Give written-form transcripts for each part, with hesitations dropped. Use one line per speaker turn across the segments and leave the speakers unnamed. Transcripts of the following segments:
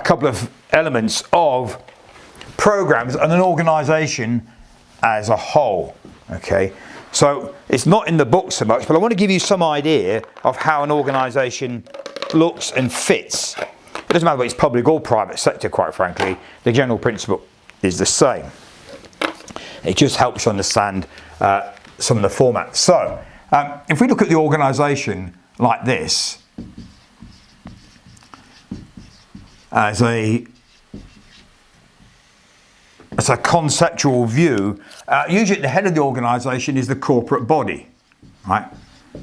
couple of elements of programs and an organization as a whole. Okay, so it's not in the book so much, but I want to give you some idea of how an organization looks and fits. It doesn't matter whether it's public or private sector, quite frankly, the general principle is the same. It just helps understand some of the formats. So if we look at the organization like this, as a conceptual view, usually at the head of the organisation is the corporate body, right?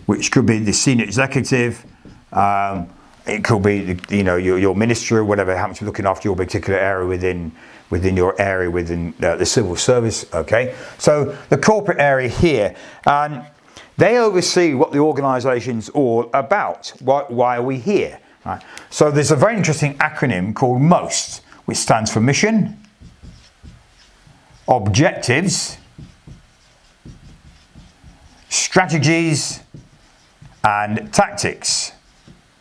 Which could be the senior executive, it could be your ministry or whatever happens to be looking after your particular area within your area within the civil service. Okay, so the corporate area here, and they oversee what the organisation's all about. Why are we here? Right. So there's a very interesting acronym called MOST, which stands for mission, objectives, strategies, and tactics.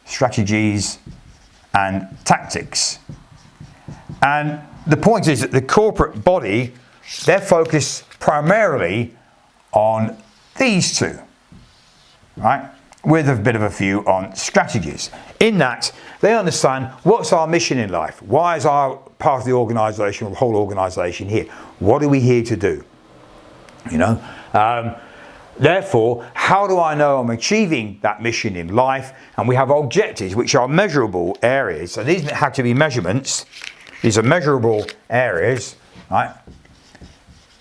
Strategies and tactics. And the point is that the corporate body, they're focused primarily on these two, right? With a bit of a view on strategies. In that, they understand what's our mission in life. Why is our part of the organisation or the whole organisation here? What are we here to do? Therefore, how do I know I'm achieving that mission in life? And we have objectives, which are measurable areas. So these have to be measurements. These are measurable areas, right?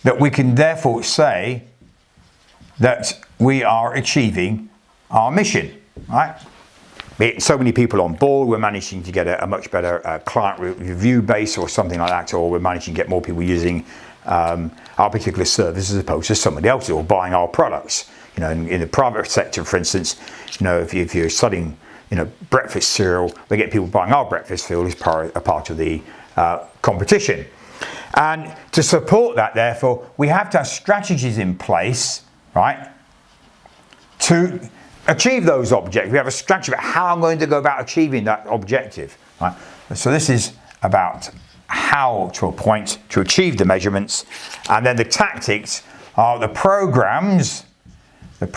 That we can therefore say that we are achieving our mission, right? So many people on board, we're managing to get a much better client review base or something like that, or we're managing to get more people using our particular service as opposed to somebody else's, or buying our products. In the private sector, for instance, if you're selling, breakfast cereal, they get people buying our breakfast cereal as a part of the competition. And to support that, therefore, we have to have strategies in place, right, to achieve those objectives. We have a strategy about how I'm going to go about achieving that objective, right? So this is about how to appoint to achieve the measurements, and then the tactics are the programs and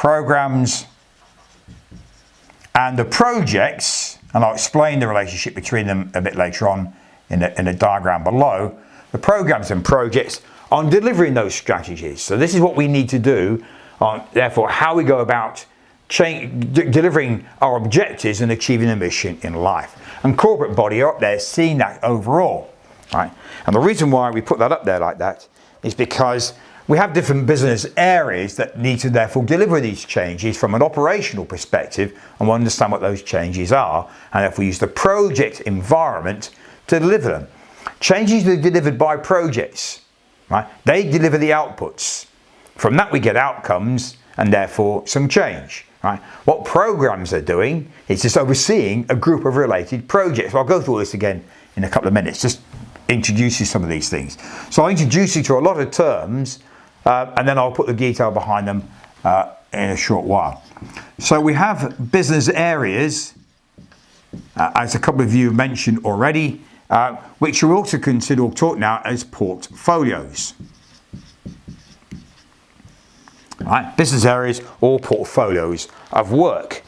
the projects, and I'll explain the relationship between them a bit later on in a diagram below. The programs and projects on delivering those strategies. So this is what we need to do on, therefore, how we go about delivering our objectives and achieving the mission in life. And corporate body are up there seeing that overall, right? And the reason why we put that up there like that is because we have different business areas that need to therefore deliver these changes from an operational perspective, and we'll understand what those changes are, and if we use the project environment to deliver them. Changes are delivered by projects, right? They deliver the outputs. From that we get outcomes and therefore some change, right? What programs are doing is just overseeing a group of related projects. I'll go through all this again in a couple of minutes, just introduce you some of these things. So I'll introduce you to a lot of terms and then I'll put the detail behind them in a short while. So we have business areas, as a couple of you mentioned already, which you also consider or talk now as portfolios. Right, business areas or portfolios of work.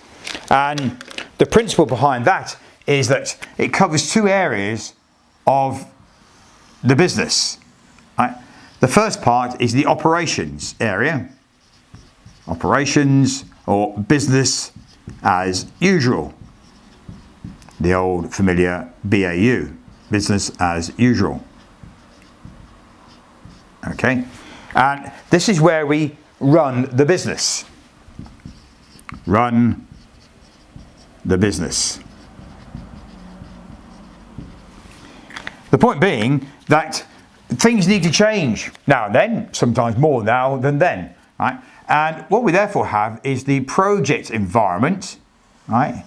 And the principle behind that is that it covers two areas of the business. Right? The first part is the operations area. Operations or business as usual. The old familiar BAU, business as usual. Okay, and this is where we run the business. Run the business. The point being that things need to change now and then, sometimes more now than then, right? And what we therefore have is the project environment, right?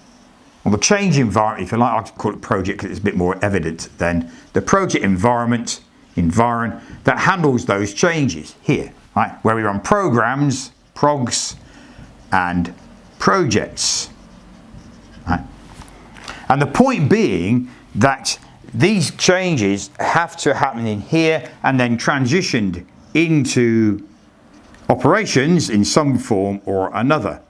Or the change environment, if you like. I like to call it project because it's a bit more evident than the project environment that handles those changes here, right? Where we run programs, progs, and projects, right? And the point being that these changes have to happen in here and then transitioned into operations in some form or another.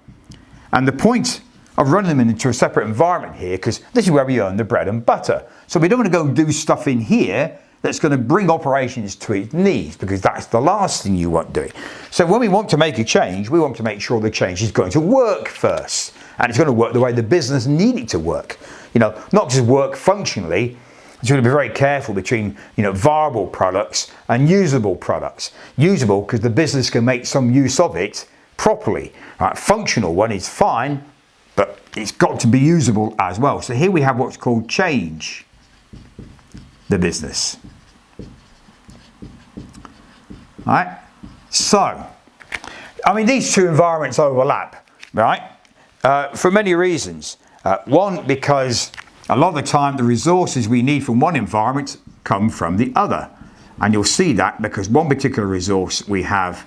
And the point of running them into a separate environment here, because this is where we earn the bread and butter. So we don't want to go do stuff in here that's going to bring operations to its knees, because that's the last thing you want doing. So when we want to make a change, we want to make sure the change is going to work first, and it's going to work the way the business needs it to work. You know, not just work functionally. It's going to be very careful between, you know, viable products and usable products. Usable because the business can make some use of it properly. Right? Functional one is fine, but it's got to be usable as well. So here we have what's called change the business. Right? So, I mean, these two environments overlap, right? For many reasons. One, because a lot of the time the resources we need from one environment come from the other. And you'll see that because one particular resource we have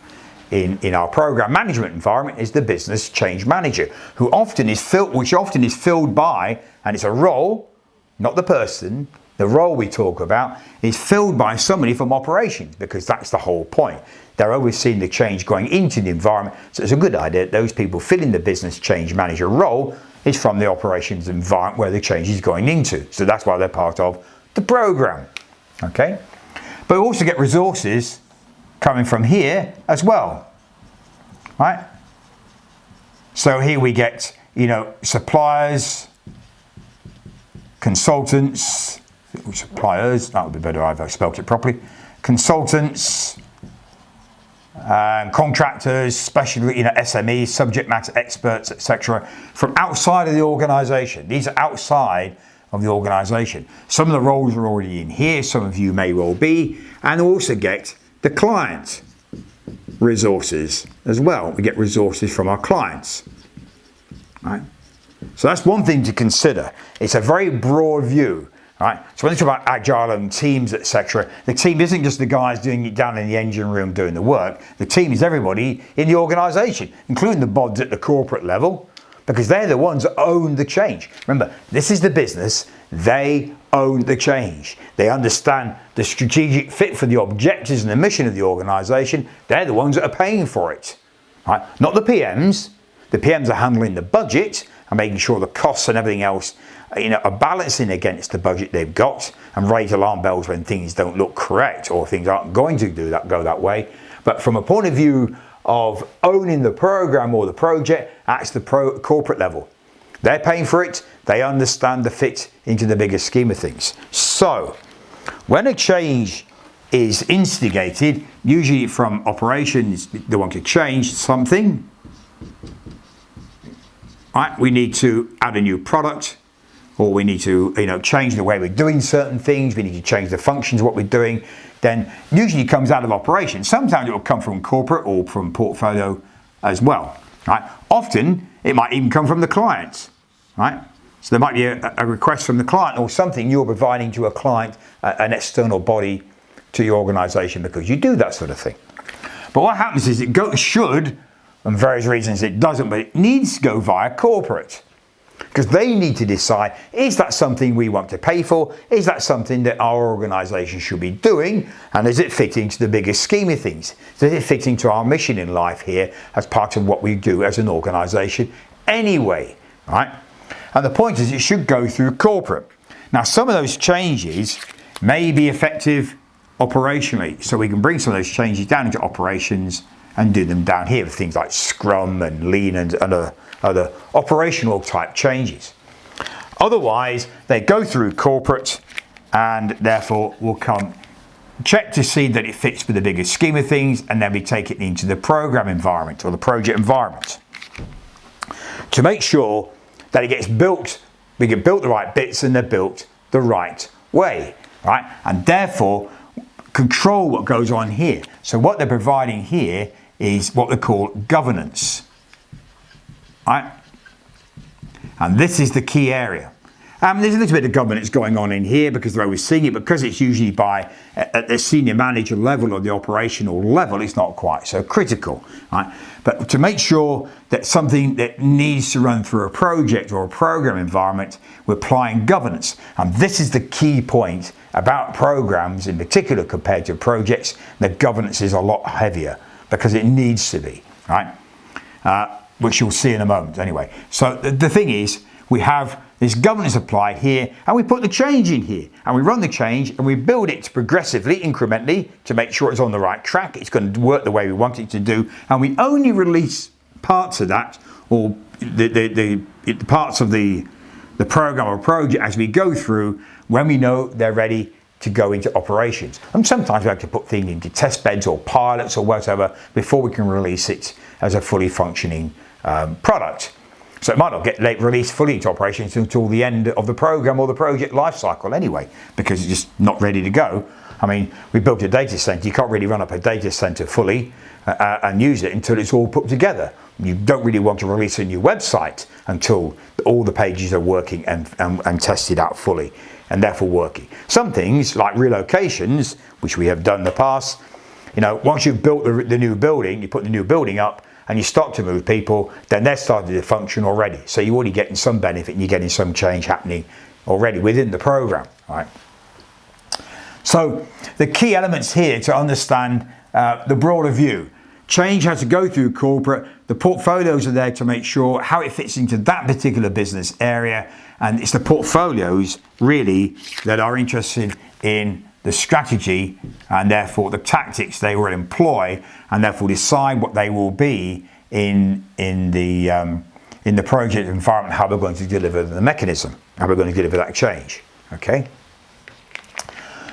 in our program management environment is the business change manager, which often is filled by, and it's a role, not the person, the role we talk about is filled by somebody from operations, because that's the whole point. They're overseeing the change going into the environment. So it's a good idea that those people filling the business change manager role is from the operations environment where the change is going into. So that's why they're part of the program. Okay? But we also get resources coming from here as well. Right? So here we get, you know, suppliers, consultants, suppliers, that would be better if I spelled it properly, consultants, contractors, especially, you know, SMEs, subject matter experts, etc., from outside of the organisation. These are outside of the organisation. Some of the roles are already in here, some of you may well be, and also get the client resources as well. We get resources from our clients. Right? So that's one thing to consider. It's a very broad view. Right? So when we talk about agile and teams, etc., the team isn't just the guys doing it down in the engine room doing the work. The team is everybody in the organisation, including the bods at the corporate level, because they're the ones that own the change. Remember, this is the business. They own the change. They understand the strategic fit for the objectives and the mission of the organisation. They're the ones that are paying for it. Right? Not the PMs. The PMs are handling the budget and making sure the costs and everything else, you know, are balancing against the budget they've got and raise alarm bells when things don't look correct or things aren't going to go that way. But from a point of view of owning the program or the project, that's the corporate level. They're paying for it. They understand the fit into the bigger scheme of things. So when a change is instigated, usually from operations, they want to change something. Right? We need to add a new product, or we need to, you know, change the way we're doing certain things. We need to change the functions of what we're doing. Then usually it comes out of operations. Sometimes it will come from corporate or from portfolio as well. Right? Often it might even come from the clients. Right? So there might be a request from the client or something you're providing to a client, an external body to your organisation, because you do that sort of thing. But what happens is it should, and various reasons it doesn't, but it needs to go via corporate. Because they need to decide, is that something we want to pay for? Is that something that our organisation should be doing? And is it fitting to the bigger scheme of things? Does it fit into our mission in life here as part of what we do as an organisation anyway? Right? And the point is, it should go through corporate. Now, some of those changes may be effective operationally. So we can bring some of those changes down into operations and do them down here with things like Scrum and Lean and other operational type changes. Otherwise, they go through corporate and therefore will come check to see that it fits with the bigger scheme of things, and then we take it into the program environment or the project environment to make sure that it gets built, we get built the right bits and they're built the right way, right? And therefore control what goes on here. So what they're providing here is what they call governance, right? And this is the key area. There's a little bit of governance going on in here because they're overseeing it, because it's usually at the senior manager level or the operational level, it's not quite so critical, right? But to make sure that something that needs to run through a project or a program environment, we're applying governance. And this is the key point about programs in particular compared to projects. The governance is a lot heavier because it needs to be, right? Which you'll see in a moment anyway. So the thing is, we have this governance applied here, and we put the change in here, and we run the change, and we build it progressively, incrementally, to make sure it's on the right track, it's going to work the way we want it to do, and we only release parts of that, or the parts of the program or project as we go through, when we know they're ready to go into operations. And sometimes we have to put things into test beds or pilots or whatever before we can release it as a fully functioning product. So it might not get released fully into operations until the end of the program or the project lifecycle anyway, because it's just not ready to go. I mean, we built a data center. You can't really run up a data center fully and use it until it's all put together. You don't really want to release a new website until all the pages are working and tested out fully and therefore working. Some things like relocations, which we have done in the past, once you've built the new building, you put the new building up, and you start to move people, then they're starting to function already. So you're already getting some benefit and you're getting some change happening already within the program, right? So the key elements here to understand the broader view. Change has to go through corporate. The portfolios are there to make sure how it fits into that particular business area. And it's the portfolios really that are interested in the strategy and therefore the tactics they will employ, and therefore decide what they will be in the project environment, how we're going to deliver the mechanism, how we're going to deliver that change. Okay.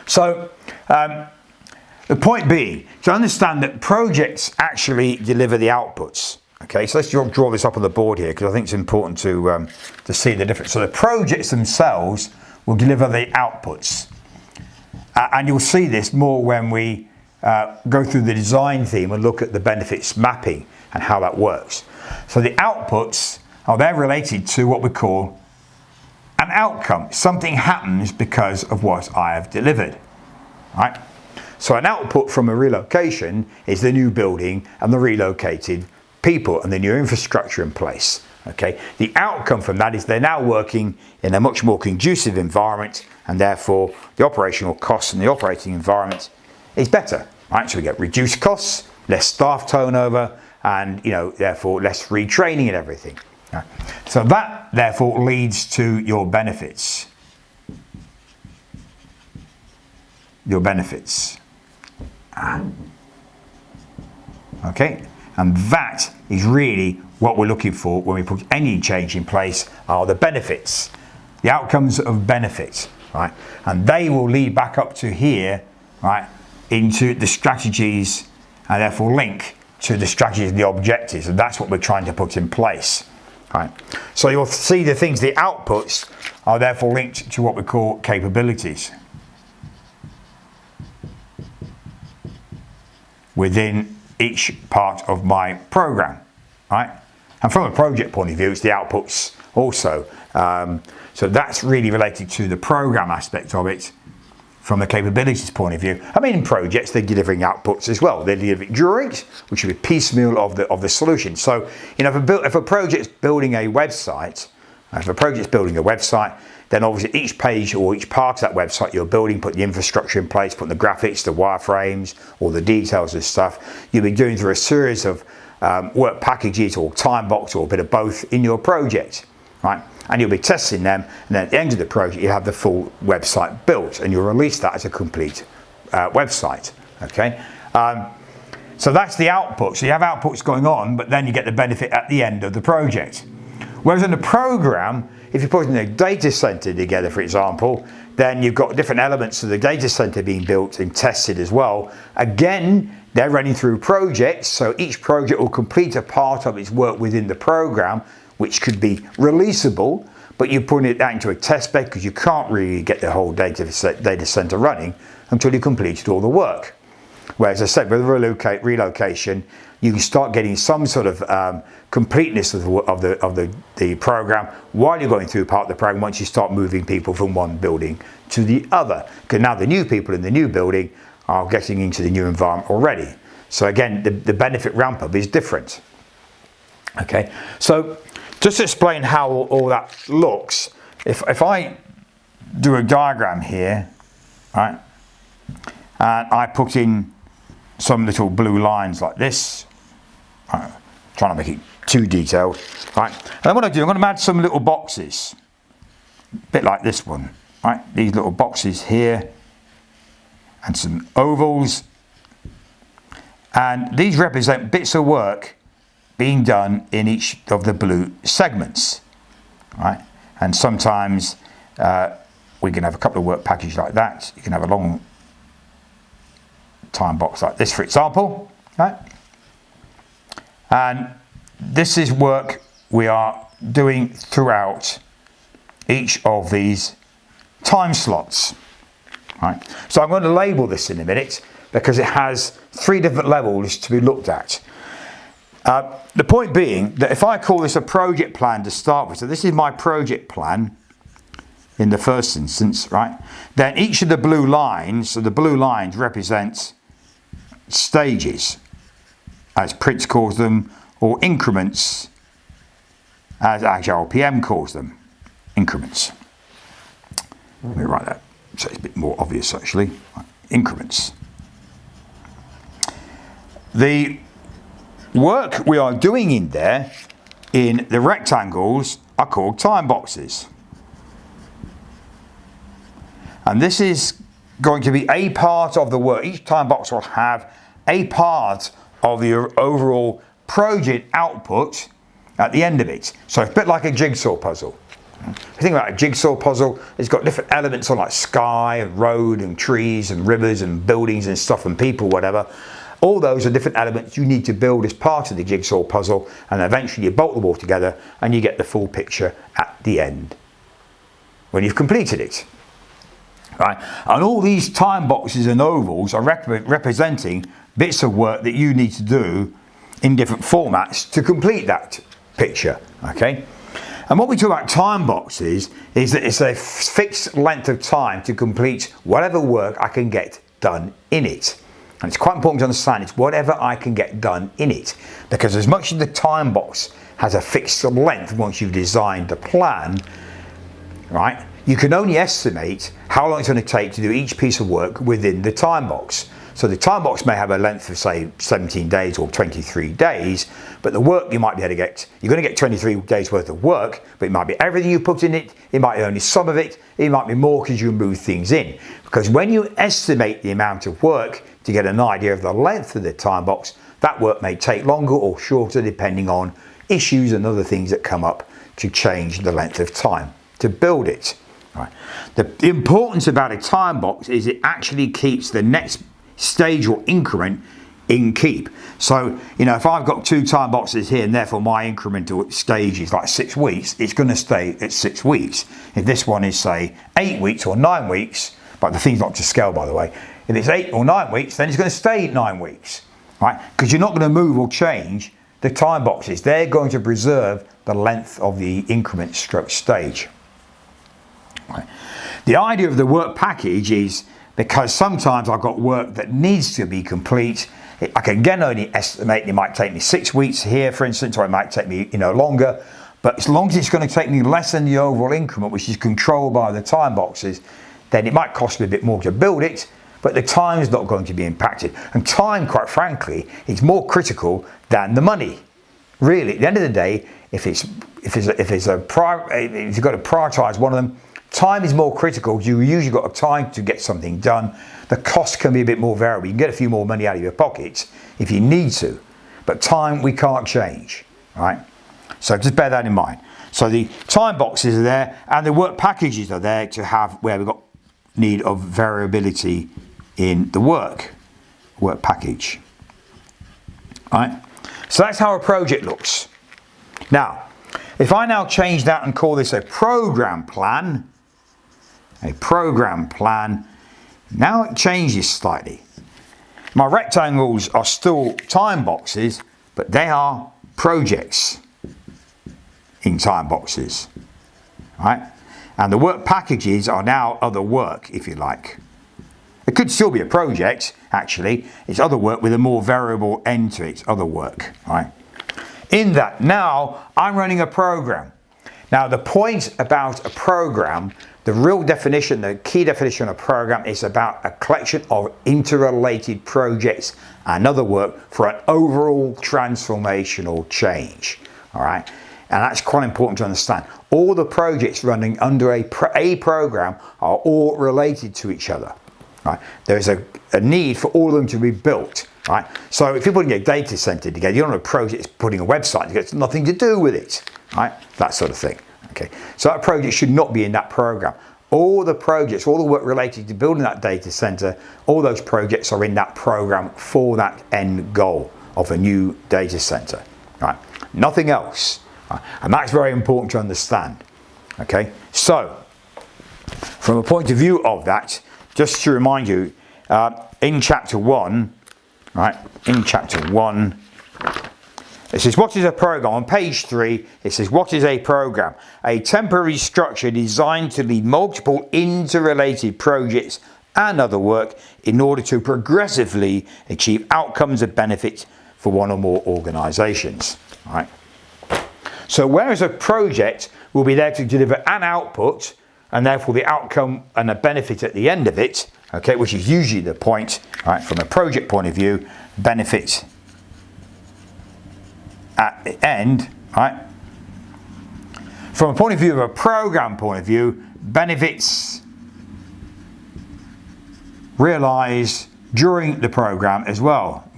So the point being to understand that projects actually deliver the outputs. Okay, so let's draw this up on the board here because I think it's important to see the difference. So the projects themselves will deliver the outputs. And you'll see this more when we go through the design theme and look at the benefits mapping and how that works. So the outputs they're related to what we call an outcome. Something happens because of what I have delivered. Right? So an output from a relocation is the new building and the relocated people and the new infrastructure in place. Okay, the outcome from that is they're now working in a much more conducive environment, and therefore the operational costs in the operating environment is better. Right, so we get reduced costs, less staff turnover, and therefore less retraining and everything. Right. So that therefore leads to your benefits. Your benefits. Okay, and that is really what we're looking for when we put any change in place are the benefits, the outcomes of benefits, right? And they will lead back up to here, right, into the strategies and therefore link to the strategies and the objectives. And that's what we're trying to put in place, right? So you'll see the things, the outputs are therefore linked to what we call capabilities within each part of my program, right? And from a project point of view, it's the outputs also. So that's really related to the program aspect of it from the capabilities point of view. I mean, in projects, they're delivering outputs as well. They're delivering drawings, which will be piecemeal of the solution. So, if a project's building a website, then obviously each page or each part of that website you're building, put the infrastructure in place, put the graphics, the wireframes, all the details and stuff. You'll be doing through a series of work packages or time box or a bit of both in your project, right? And you'll be testing them, and then at the end of the project you have the full website built, and you'll release that as a complete website. Okay, so that's the output. So you have outputs going on, but then you get the benefit at the end of the project. Whereas in the program, if you're putting a data center together, for example, then you've got different elements of the data center being built and tested as well. Again, they're running through projects, so each project will complete a part of its work within the program, which could be releasable, but you're putting it out into a test bed because you can't really get the whole data center running until you completed all the work. Whereas, as I said, with relocation, you can start getting some sort of completeness of the program while you're going through part of the program once you start moving people from one building to the other. Because now the new people in the new building are getting into the new environment already. So again, the benefit ramp up is different. Okay, so just to explain how all that looks, if I do a diagram here, right, and I put in some little blue lines like this, right, trying to make it too detailed, right, and what I do, I'm going to add some little boxes, a bit like this one, right, these little boxes here, and some ovals, and these represent bits of work being done in each of the blue segments, right? And sometimes we can have a couple of work packages like that. You can have a long time box like this, for example, right? And this is work we are doing throughout each of these time slots, right? So I'm going to label this in a minute because it has 3 different levels to be looked at. The point being that if I call this a project plan to start with, so this is my project plan in the first instance, right? Then each of the blue lines, so the blue lines represent stages, as Prince calls them, or increments, as Agile PM calls them, increments. Let me write that so it's a bit more obvious actually. Increments. The work we are doing in there, in the rectangles, are called time boxes. And this is going to be a part of the work. Each time box will have a part of the overall project output at the end of it. So it's a bit like a jigsaw puzzle. If you think about a jigsaw puzzle, it's got different elements on like sky and road and trees and rivers and buildings and stuff and people, whatever. All those are different elements you need to build as part of the jigsaw puzzle, and eventually you bolt them all together and you get the full picture at the end when you've completed it. Right? And all these time boxes and ovals are representing bits of work that you need to do in different formats to complete that picture. Okay? And what we talk about time boxes is that it's a fixed length of time to complete whatever work I can get done in it. And it's quite important to understand it's whatever I can get done in it, because as much as the time box has a fixed length once you've designed the plan, right, you can only estimate how long it's going to take to do each piece of work within the time box. So the time box may have a length of say 17 days or 23 days, but the work you might be able to get, you're going to get 23 days worth of work, but it might be everything you put in it, it might be only some of it, it might be more because you move things in. Because when you estimate the amount of work to get an idea of the length of the time box, that work may take longer or shorter depending on issues and other things that come up to change the length of time to build it. Right. The importance about a time box is it actually keeps the next stage or increment in keep. So, you know, if I've got 2 time boxes here and therefore my incremental stage is like 6 weeks, it's going to stay at 6 weeks. If this one is say 8 weeks or 9 weeks, but the thing's not to scale by the way, if it's 8 or 9 weeks, then it's going to stay 9 weeks, right? Because you're not going to move or change the time boxes. They're going to preserve the length of the increment stroke stage. Right. The idea of the work package is because sometimes I've got work that needs to be complete. I can again only estimate it might take me 6 weeks here, for instance, or it might take me, longer. But as long as it's going to take me less than the overall increment, which is controlled by the time boxes, then it might cost me a bit more to build it, but the time is not going to be impacted. And time, quite frankly, is more critical than the money. Really, at the end of the day, if you've got to prioritise one of them, time is more critical. You usually got time to get something done. The cost can be a bit more variable. You can get a few more money out of your pockets if you need to, but time we can't change, right? So just bear that in mind. So the time boxes are there, and the work packages are there to have where we've got need of variability in the work package, right? So that's how a project looks. Now, if I now change that and call this a program plan, now it changes slightly. My rectangles are still time boxes, but they are projects in time boxes, right? And the work packages are now other work, if you like. It could still be a project, actually. It's other work with a more variable end to it. It's other work, right? In that, now I'm running a program. Now the point about a program, the real definition, the key definition of a program is about a collection of interrelated projects and other work for an overall transformational change, all right? And that's quite important to understand. All the projects running under a program are all related to each other, right? There's a need for all of them to be built, right? So if you're putting a data center together, you're not a project, it's putting a website together, it's nothing to do with it, right? That sort of thing, okay? So that project should not be in that program. All the projects, all the work related to building that data center, all those projects are in that program for that end goal of a new data center, right? Nothing else. And that's very important to understand, okay? So, from a point of view of that, just to remind you, in chapter 1, right, in chapter 1, it says, what is a program? On page 3, it says, what is a program? A temporary structure designed to lead multiple interrelated projects and other work in order to progressively achieve outcomes of benefit for one or more organizations, right? So whereas a project will be there to deliver an output and therefore the outcome and a benefit at the end of it, okay, which is usually the point, right, from a project point of view, benefit at the end, right? From a point of view of a program point of view, benefits realized during the program as well,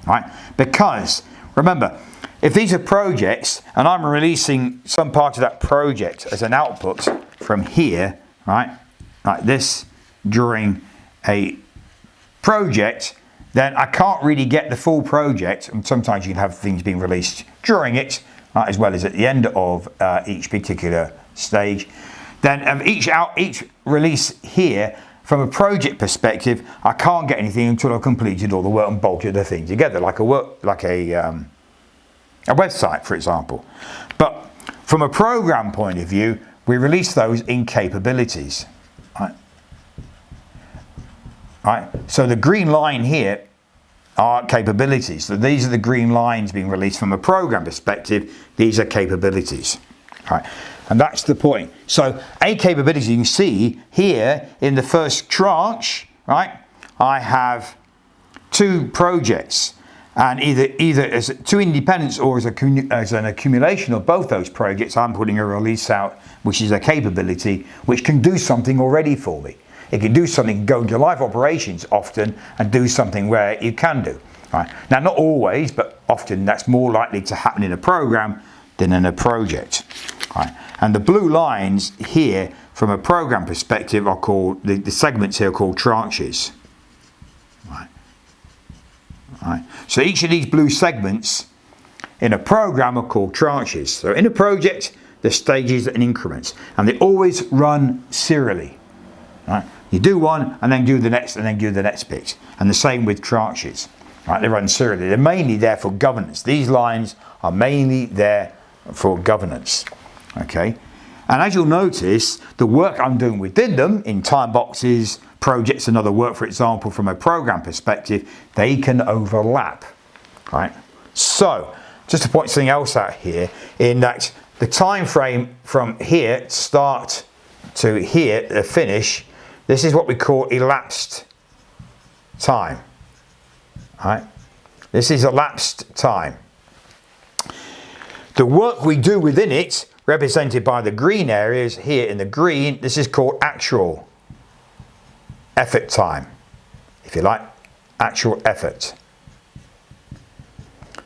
right? Because remember, if these are projects and I'm releasing some part of that project as an output from here, right, like this during a project, then I can't really get the full project. And sometimes you can have things being released during it, right, as well as at the end of each particular stage. Then each release here, from a project perspective, I can't get anything until I've completed all the work and bolted the thing together, like a website, for example. But from a program point of view, we release those in capabilities, right? Right? So the green line here are capabilities. So these are the green lines being released from a program perspective. These are capabilities, right? And that's the point. So a capability, you can see here in the first tranche, right? I have 2 projects. And either as 2 independents or as an accumulation of both those projects, I'm putting a release out, which is a capability, which can do something already for me. It can do something, go into live operations often, and do something where you can do. Right? Now, not always, but often that's more likely to happen in a program than in a project. Right? And the blue lines here, from a program perspective, are called, the segments here are called tranches. Right. So each of these blue segments in a program are called tranches. So in a project, there's stages and increments, and they always run serially. Right? You do one, and then do the next, and then do the next bit. And the same with tranches. Right? They run serially. They're mainly there for governance. These lines are mainly there for governance. Okay. And as you'll notice, the work I'm doing within them in time boxes, projects and other work, for example, from a program perspective, they can overlap, right? So, just to point something else out here, in that the time frame from here, start to here, the finish, this is what we call elapsed time, right? This is elapsed time. The work we do within it, represented by the green areas here in the green, this is called actual effort time, if you like, actual effort.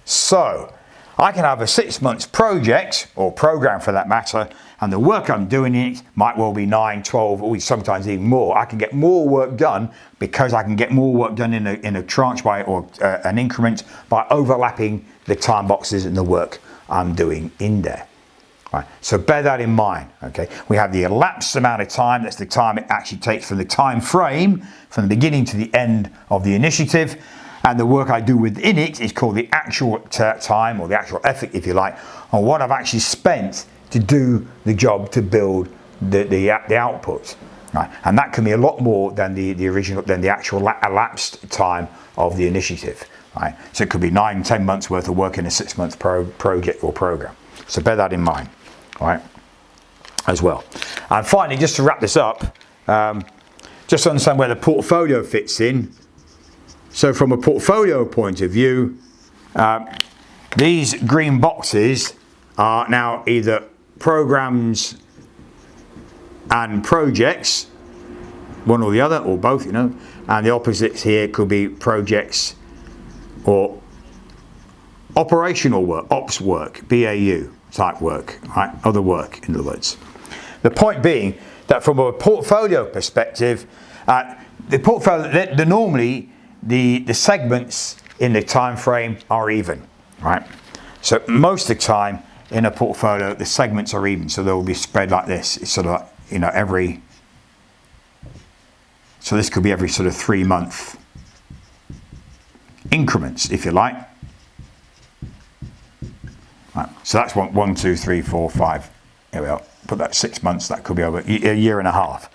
So, I can have a 6 months project, or program for that matter, and the work I'm doing in it might well be 9, 12, or sometimes even more. I can get more work done because I can get more work done in a tranche by, or an increment, by overlapping the time boxes and the work I'm doing in there. Right, so bear that in mind. Okay, we have the elapsed amount of time. That's the time it actually takes from the time frame, from the beginning to the end of the initiative, and the work I do within it is called the actual time, or the actual effort, if you like, on what I've actually spent to do the job to build the output. Right, and that can be a lot more than the actual elapsed time of the initiative. Right, so it could be 9-10 months worth of work in a 6-month project or program. So bear that in mind. Right, as well. And finally, just to wrap this up, just to understand where the portfolio fits in. So from a portfolio point of view, these green boxes are now either programs and projects, one or the other, or both, you know, and the opposites here could be projects or operational work, ops work, BAU type work, right? Other work, in other words. The point being that from a portfolio perspective, normally the segments in the time frame are even, right? So most of the time in a portfolio, the segments are even, so they will be spread like this. It's sort of like, you know, so this could be every sort of 3-month increments, if you like. Right. So that's 1, 2, 3, 4, 5. Here we are. Put that 6 months. That could be over a year and a half.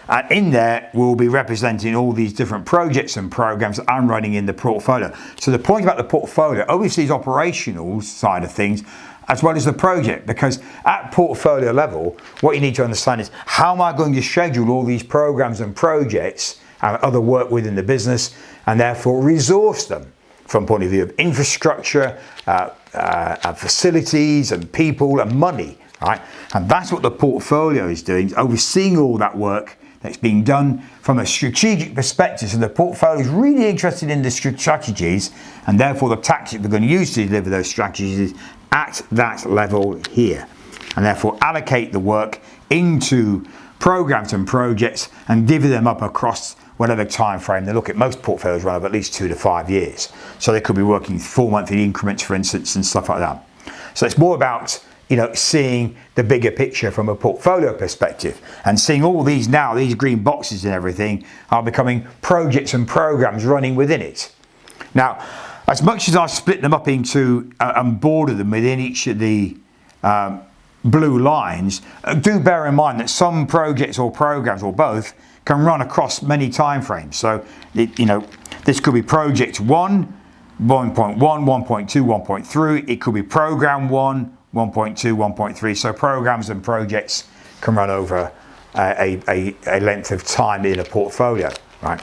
And in there, we'll be representing all these different projects and programs that I'm running in the portfolio. So the point about the portfolio, obviously, is operational side of things, as well as the project, because at portfolio level, what you need to understand is how am I going to schedule all these programs and projects and other work within the business, and therefore resource them from point of view of infrastructure, facilities and people and money, right? And that's what the portfolio is doing, overseeing all that work that's being done from a strategic perspective. So the portfolio is really interested in the strategies, and therefore the tactics we're going to use to deliver those strategies is at that level here, and therefore allocate the work into programs and projects and divvy them up across whatever time frame they look at. Most portfolios run over at least 2 to 5 years, so they could be working 4 monthly increments, for instance, and stuff like that. So it's more about, you know, seeing the bigger picture from a portfolio perspective, and seeing all these now, these green boxes and everything are becoming projects and programs running within it. Now, as much as I split them up into and border them within each of the blue lines, do bear in mind that some projects or programs or both can run across many time frames. So, you know, this could be project 1, 1.1, 1.2, 1.3. It could be program 1, 1.2, 1.3. So programs and projects can run over a length of time in a portfolio, right?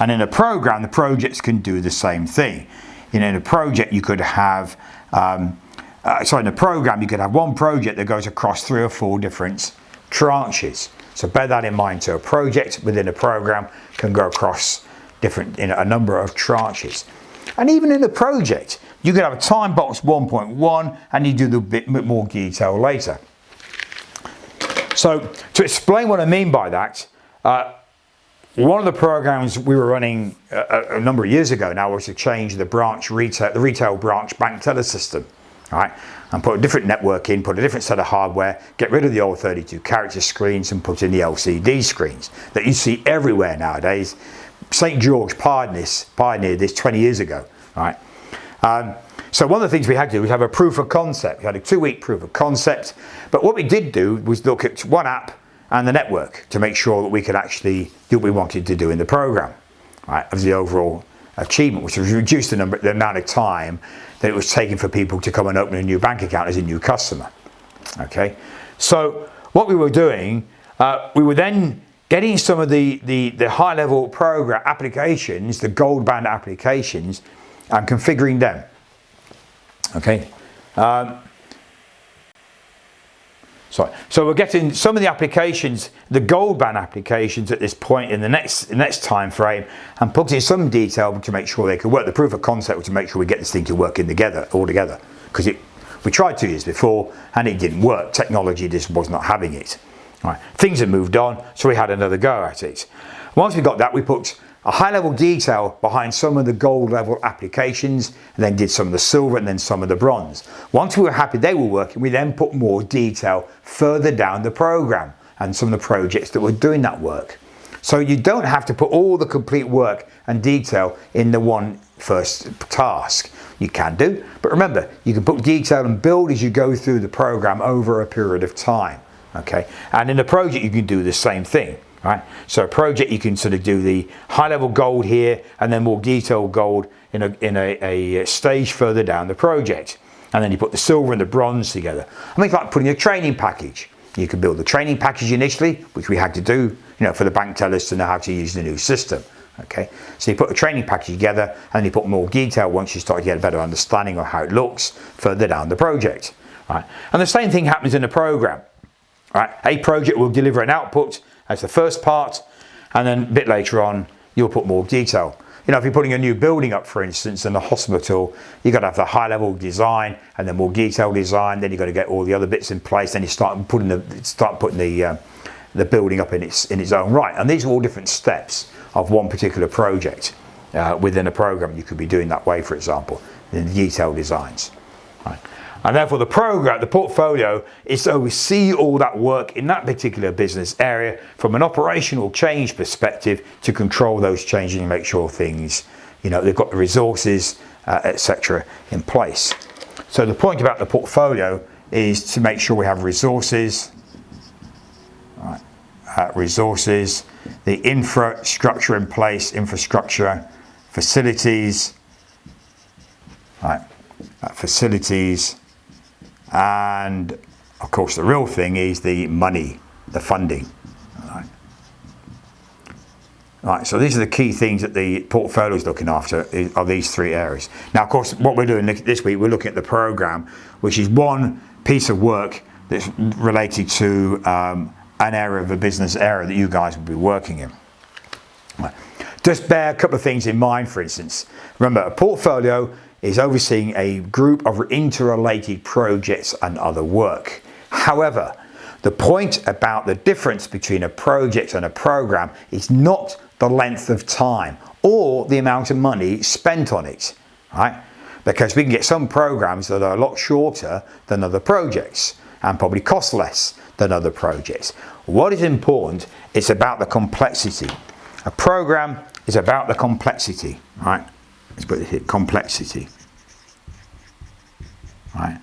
And in a program, the projects can do the same thing. You know, in a project, you could have, in a program, you could have one project that goes across 3 or 4 different tranches. So bear that in mind. So a project within a program can go across a number of tranches. And even in a project, you could have a time box 1.1, and you do the bit more detail later. So to explain what I mean by that, one of the programs we were running a number of years ago now was to change the retail branch bank teller system, right? And put a different network in, put a different set of hardware, get rid of the old 32 character screens and put in the LCD screens that you see everywhere nowadays. St. George pioneered this 20 years ago, right? So one of the things we had to do was have a proof of concept. We had a 2-week proof of concept, but what we did do was look at one app and the network to make sure that we could actually do what we wanted to do in the program, right? As the overall achievement, which was reduce the amount of time that it was taking for people to come and open a new bank account as a new customer. Okay, so what we were doing, we were then getting some of the high-level program applications, the gold band applications, and configuring them. Okay. So we're getting some of the applications, the gold band applications at this point in the next time frame, and putting some detail to make sure they could work. The proof of concept was to make sure we get this thing to work all together, because we tried 2 years before and it didn't work. Technology just was not having it. Right. Things had moved on, so we had another go at it. Once we got that, we put a high-level detail behind some of the gold level applications, and then did some of the silver and then some of the bronze. Once we were happy they were working, we then put more detail further down the program and some of the projects that were doing that work. So you don't have to put all the complete work and detail in the one first task. You can do, but remember, you can put detail and build as you go through the program over a period of time. Okay, and in a project you can do the same thing, right? So a project, you can sort of do the high level gold here and then more detailed gold in a stage further down the project, and then you put the silver and the bronze together. I mean, it's like putting a training package. You can build the training package initially, which we had to do, for the bank tellers to know how to use the new system. Okay, so you put a training package together and you put more detail once you start to get a better understanding of how it looks further down the project. Right? And the same thing happens in a program. Right? A project will deliver an output as the first part, and then a bit later on you'll put more detail. If you're putting a new building up, for instance, in a hospital, you've got to have the high level design and then more detailed design, then you've got to get all the other bits in place, then you start putting the building up in its own right. And these are all different steps of one particular project within a program. You could be doing that way, for example, in the detailed designs. Right? And therefore the portfolio is to oversee all that work in that particular business area from an operational change perspective, to control those changes and make sure things, they've got the resources, etc. in place. So the point about the portfolio is to make sure we have resources, right, the infrastructure in place, facilities, right, facilities, and of course the real thing is the money, the funding. Right, so these are the key things that the portfolio is looking after, are these three areas. Now, of course, what we're doing this week, we're looking at the program, which is one piece of work that's related to an area of a business area that you guys will be working in. Right. Just bear a couple of things in mind, for instance. Remember, a portfolio is overseeing a group of interrelated projects and other work. However, the point about the difference between a project and a program is not the length of time or the amount of money spent on it, right? Because we can get some programs that are a lot shorter than other projects and probably cost less than other projects. What is important, it's about the complexity. A program is about the complexity, right? Let's put it here, complexity. Right?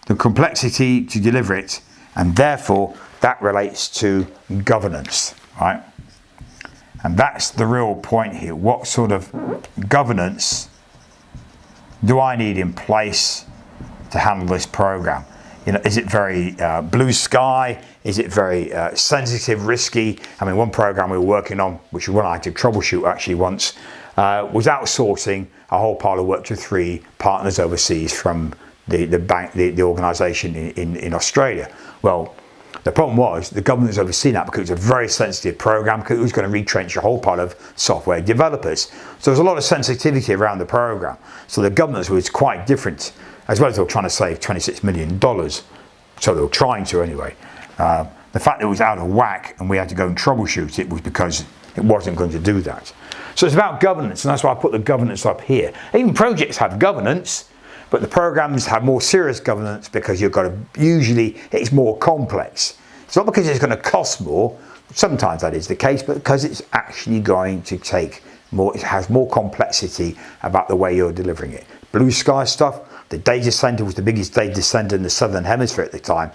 The complexity to deliver it, and therefore that relates to governance, right? And that's the real point here. What sort of governance do I need in place to handle this program? Is it very blue sky? Is it very sensitive, risky? I mean, one program we were working on, which was one I had to troubleshoot actually once, was outsourcing a whole pile of work to 3 partners overseas from the organisation in Australia. Well, the problem was the government was overseeing that because it was a very sensitive program, because it was going to retrench a whole pile of software developers. So there's a lot of sensitivity around the program. So the governance was quite different, as well as they were trying to save $26 million. So they were trying to anyway. The fact that it was out of whack and we had to go and troubleshoot it was because it wasn't going to do that. So it's about governance, and that's why I put the governance up here. Even projects have governance, but the programs have more serious governance because usually it's more complex. It's not because it's going to cost more, sometimes that is the case, but because it's actually going to take more, it has more complexity about the way you're delivering it. Blue sky stuff, the data center was the biggest data center in the Southern Hemisphere at the time.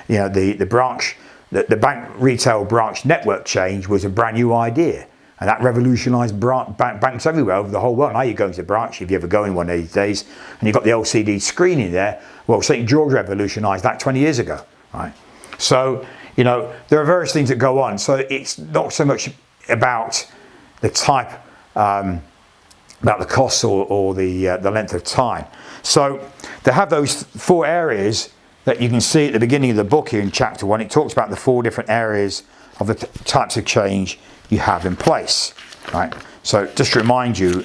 The bank retail branch network change was a brand new idea. And that revolutionised banks everywhere over the whole world. Now you go into the branch, if you ever go in one of these days, and you've got the LCD screen in there. Well, St. George revolutionised that 20 years ago, right? So, there are various things that go on. So it's not so much about the type, about the costs or the length of time. So to have those 4 areas that you can see at the beginning of the book here in chapter 1, it talks about the 4 different areas of the types of change you have in place, right? So just to remind you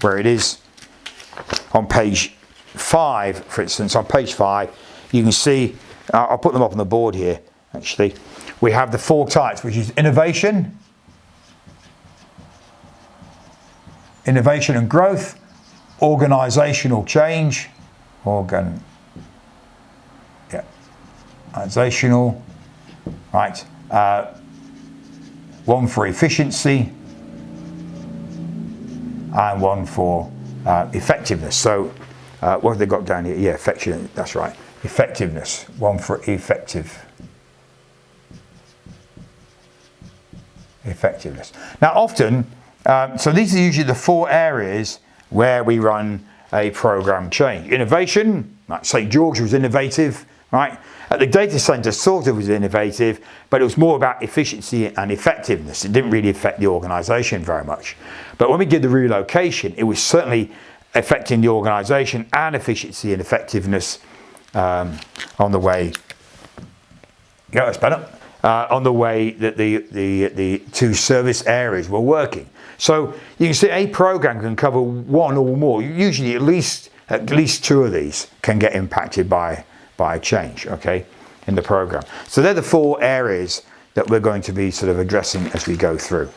where it is on page 5, for instance, on page 5, you can see, I'll put them up on the board here actually. We have the 4 types, which is innovation and growth, organizational change, organizational, right? One for efficiency and one for effectiveness. So what have they got down here? Yeah, effectiveness, that's right. Effectiveness, one for effectiveness. Now often, so these are usually the 4 areas where we run a program change. Innovation, like St. George was innovative, right? At the data center sort of was innovative, but it was more about efficiency and effectiveness. It didn't really affect the organization very much. But when we did the relocation, it was certainly affecting the organization and efficiency and effectiveness on the way. Yeah, that's better. On the way that the 2 service areas were working. So you can see a program can cover 1 or more. Usually at least 2 of these can get impacted by a change, okay, in the program. So they're the 4 areas that we're going to be sort of addressing as we go through.